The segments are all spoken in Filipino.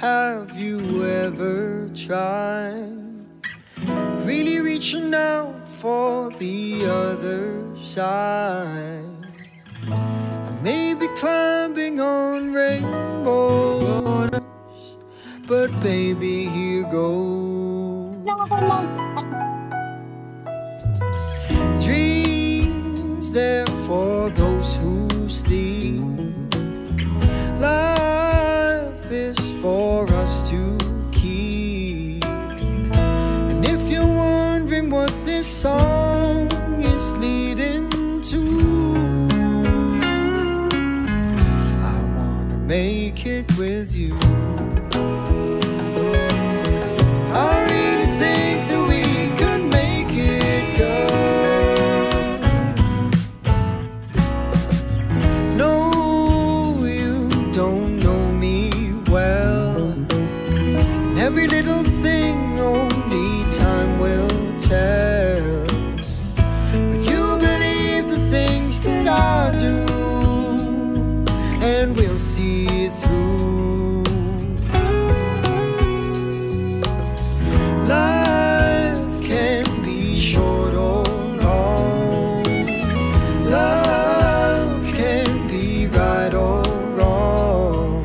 Have you ever tried really reaching out for the other side? Maybe climbing on rainbows, but baby, here goes. Dreams there for those who sleep. Life is for us to keep. And if you're wondering what this song is leading to, I wanna make it with you. I really think that we could make it, girl. No, you don't know me well, and every little thing only time will tell. But you believe the things that I do, and we'll see it through. Life can be short or long. Love can be right or wrong.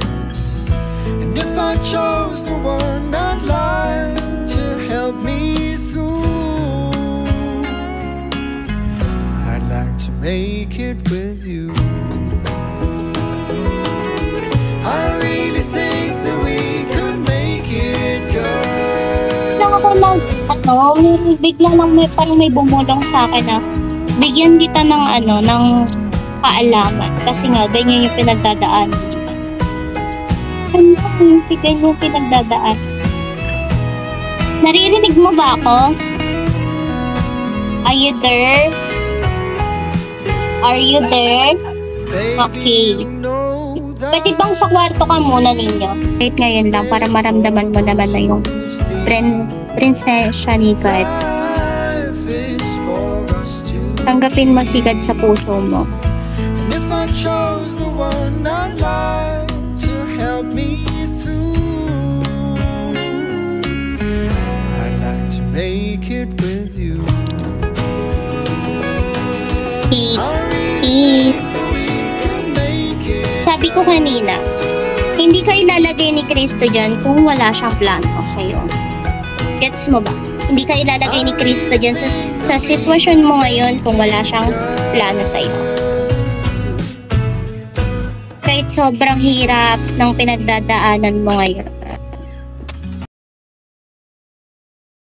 And if I chose the one I'd like to help me through, I'd like to make it with you. I really think that we could make it, girl. Bigla lang parang may bumulong sa akin na bigyan kita ng ng kaalaman kasi nga ganyan yung pinagdadaan. Ano yung ganyan yung pinagdadaan? Naririnig mo ba ako? Are you there? Are you there? Okay. Pwede bang sa kwarto ka muna ninyo? Kahit ngayon lang para maramdaman mo naman na yung prinsesya ni God. Tanggapin mo si God sa puso mo. And if I chose the one I'd like to help me through, I'd like to make it with you. Sabi ko kanina, hindi ka ilalagay ni Kristo dyan kung wala siyang plano sa'yo. Gets mo ba? Hindi ka ilalagay ni Kristo dyan sa sitwasyon mo ngayon kung wala siyang plano sa'yo. Kahit sobrang hirap ng pinagdadaanan mo ngayon,